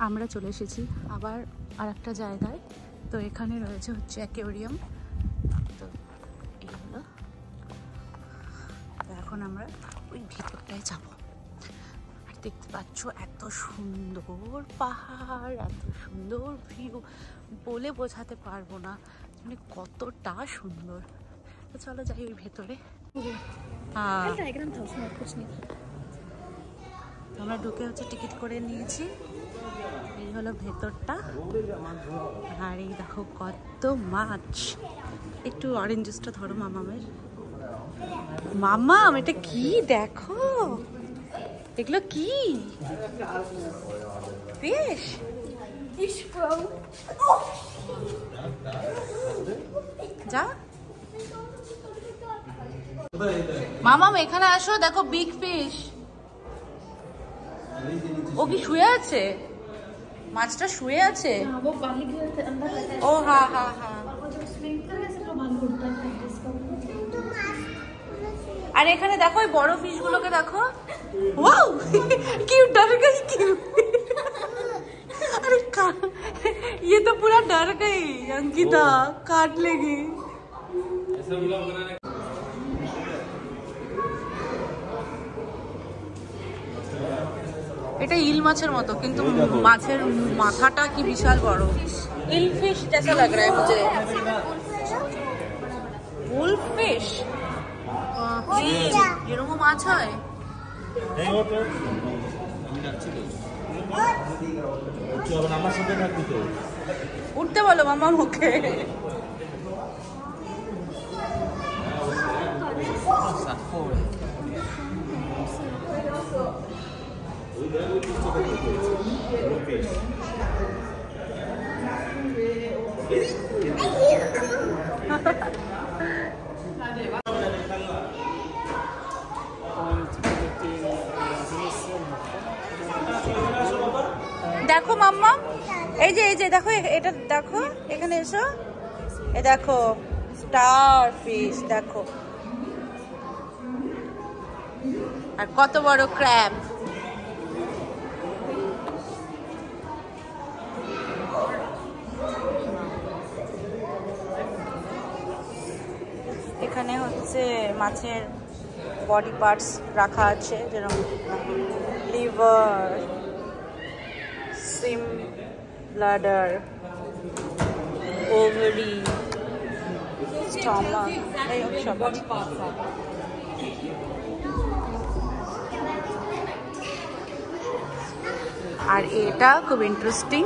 আমরা চলে এসেছি আবার আর একটা জায়গায়। তো এখানে রয়েছে হচ্ছে অ্যাকোয়ারিয়াম। তো এই হলো, তো এখন আমরা ওই ভিতরটায় যাব। আর দেখতে পাচ্ছ এত সুন্দর পাহাড়, এত সুন্দর ভিউ, বলে বোঝাতে পারবো না মানে কতটা সুন্দর। তো চলো যাই ওই ভেতরে। আমরা ঢুকে হচ্ছে টিকিট করে নিয়েছি। এই হলো ভেতরটা। আর এই দেখো কত মাছ। একটু অরেঞ্জ জুসটা ধরো মামামের। মামাম এটা কি দেখো, এগুলো কি ফিশ? যা মামাম এখানে আসো, দেখো বিগ ফিশ। ও কি শুয়ে আছে? মাছটা শুয়ে আছে। ও হ্যাঁ হ্যাঁ হ্যাঁ। আর এখানে দেখো ওই বড় ফিশ গুলোকে দেখো। ওয়াও কিউট, डर गई क्यों? अरे ये तो पूरा डर गई अंकिता, काट लेगी। এটা ইল মাছের মতো, কিন্তু মাছের মাথাটা কি বিশাল বড়। ইল ফিশ जैसा लग रहा है मुझे। वुल्फ फिश এরকম মাছ হয়? উঠতে বলো মামা মুখে। দেখো মাম্মা, এই যে দেখো, এটা দেখো, এখানে এসো, এ দেখো স্টার ফিশ দেখো, আর কত বড় ক্র্যাব। এখানে হচ্ছে মাছের বডি পার্টস রাখা আছে, যেরকম liver, swim bladder, ovary, stomach, এই সব। আর এটা খুব interesting.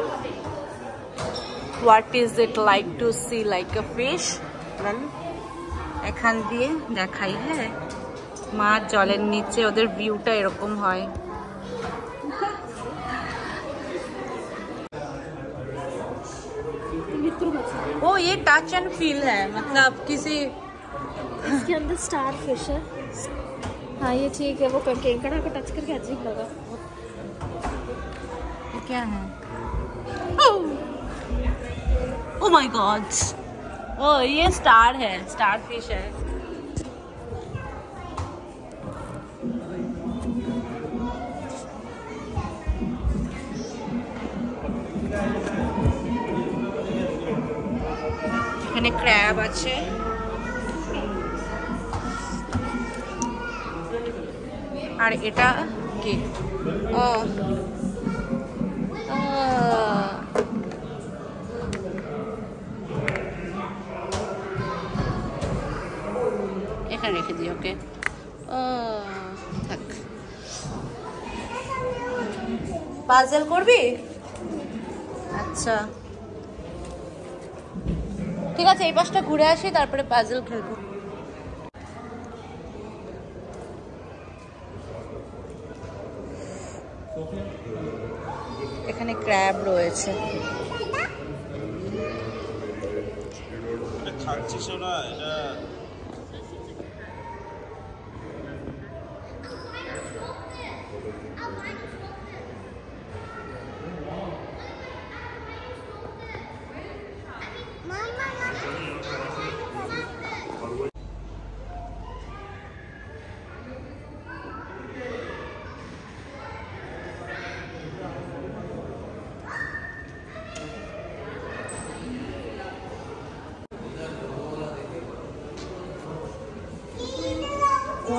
What is it like to see like a fish? এখান দিয়ে দেখাই। হ্যাঁ, মাছ জলের নিচে, ওদের ভিউটা এরকম হয়। ओ ये टच एंड फील है, मतलब किसी इसके अंदर स्टार फिश है। हाँ ये ठीक है, वो केकड़ा को टच करके अजीब लगा। ये क्या है? ओ माय गॉड, ओ ये स्टार है, स्टार फिश है। এখানে ক্র্যাব আছে, আর এটা কি? ও এখানে রেখে দিই ওকে। ও থাক, পাজল করবি? আচ্ছা ঠিক আছে, এই পাশটা ঘুরে আসি, তারপরে পাজল খেলবো। এখানে ক্র্যাব রয়েছে।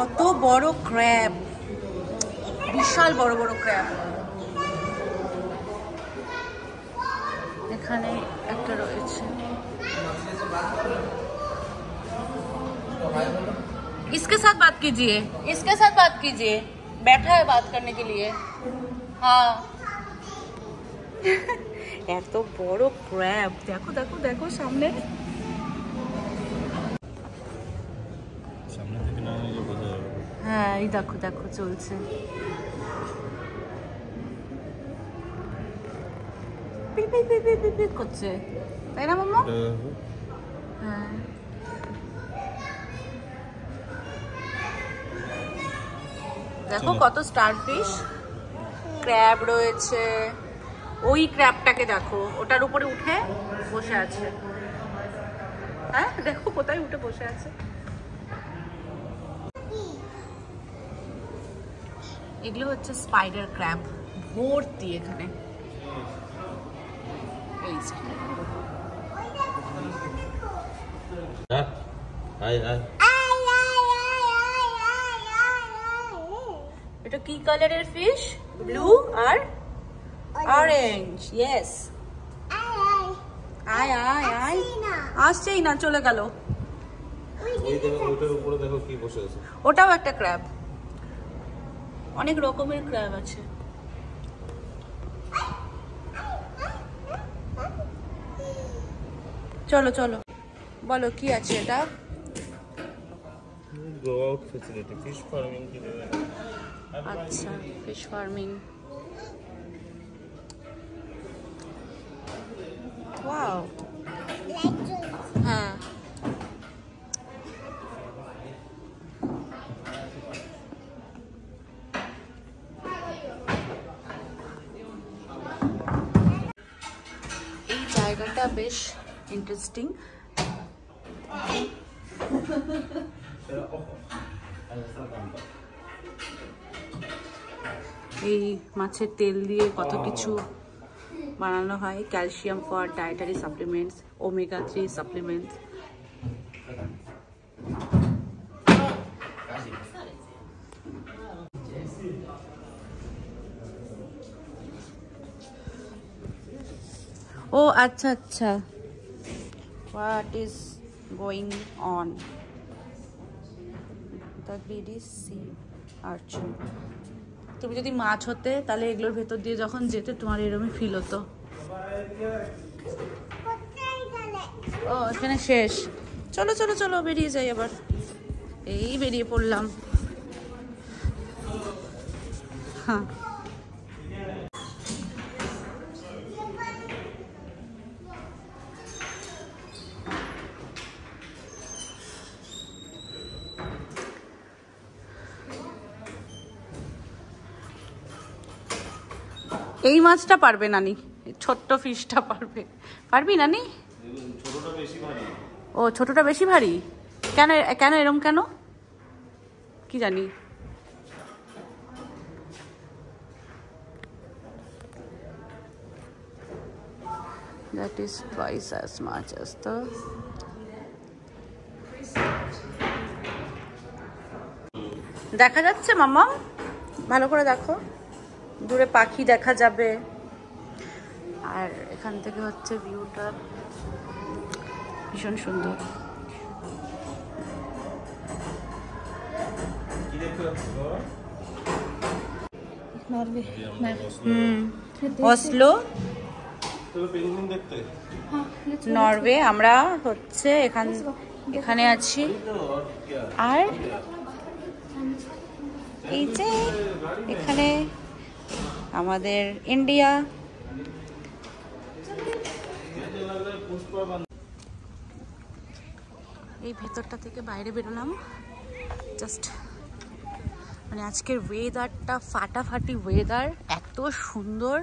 কত বড় ক্র্যাব, বিশাল বড় বড় ক্র্যাব। এখানে একটা রয়েছে। इसके साथ बात कीजिए, इसके साथ बात कीजिए, बैठा है बात करने के लिए। हाँ এত বড় ক্র্যাব, দেখো দেখো দেখো সামনে। হ্যাঁ এই দেখো দেখো চলছে। পিপ পিপ পিপ পিপ পিপ করছে, তাই না মাম্মা? হ্যাঁ দেখো কত স্টারফিশ, ক্র্যাব রয়েছে। ওই ক্র্যাবটাকে দেখো, ওটার উপরে উঠে বসে আছে। হ্যাঁ দেখো কোথায় উঠে বসে আছে। এগুলো হচ্ছে স্পাইডার ক্র্যাব, ভর্তি এখানে। এই যে এটা কি কালারের ফিশ? ব্লু আর অরেঞ্জ। ইয়েস, আয় আয় আয়, আসছেই না, চলে গেল। ওটাও একটা ক্র্যাব, অনেক রকমের ক্র্যাব আছে। চলো চলো, বলো কি আছে এটা? আচ্ছা, ফিশ ফার্মিং। ওয়াও, হ্যাঁ এই জায়গাটা বেশ ইন্টারেস্টিং। এই মাছের তেল দিয়ে কত কিছু বানানো হয়। Calcium for dietary supplements, omega 3 supplements. ও আচ্ছা আচ্ছা, what is going on the greedy sea archer. তুমি যদি মাছ হতে তাহলে এগুলোর ভেতর দিয়ে যখন যেতে তোমার এরকমই ফিল হতো। ও এখানে শেষ, চলো চলো চলো বেরিয়ে যাই আবার। এই বেরিয়ে পড়লাম। হ্যাঁ এই মাছটা পারবে নানি, ছোট্ট ফিশটা পারবে। পারবি নানি? ও ছোটটা বেশি ভারী কেন? কেন এরম কেন কি জানি। That is twice as much as the দেখা যাচ্ছে মাম্মা, ভালো করে দেখো, দূরে পাখি দেখা যাবে। আর এখান থেকে হচ্ছে ভিউটা ভীষণ সুন্দর। Oslo, Norway. আমরা হচ্ছে এখানে আছি। আর এই যে এখানে আমাদের ইন্ডিয়া। এই ভেতরটা থেকে বাইরে বেরোলাম, জাস্ট মানে আজকের ওয়েদারটা ফাটাফাটি ওয়েদার, এত সুন্দর।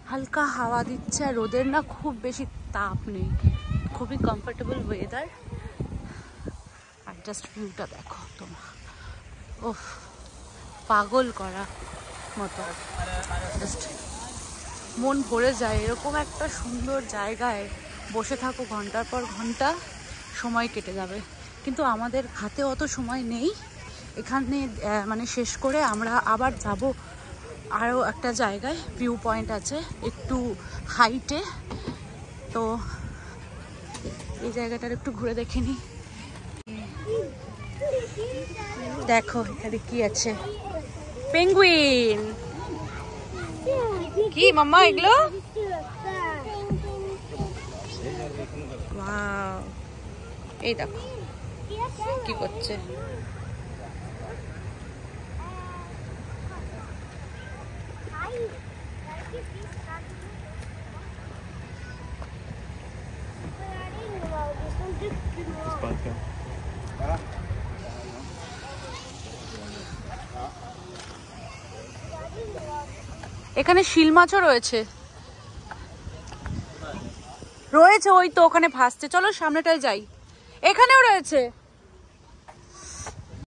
হালকা হাওয়া দিচ্ছে, আর রোদের না খুব বেশি তাপ নেই, খুবই কমফোর্টেবল ওয়েদার। আর জাস্ট ভিউটা দেখো তোমরা, ওহ পাগল করা মতো, জাস্ট মন ভরে যায়। এরকম একটা সুন্দর জায়গায় বসে থাকো, ঘন্টার পর ঘন্টা সময় কেটে যাবে। কিন্তু আমাদের হাতে অত সময় নেই। এখানে মানে শেষ করে আমরা আবার যাব আরও একটা জায়গায়, ভিউ পয়েন্ট আছে একটু হাইটে। তো এই জায়গাটার একটু ঘুরে দেখে নিই। দেখো এখানে কি আছে, পেঙ্গুইন। কি মাম্মা এগুলো? ওয়াও, এই দেখো কি করছে। এখানে শিল মাছও রয়েছে, রয়েছে ওই তো ওখানে ভাসছে। চলো সামনেটায় যাই। এখানেও রয়েছে।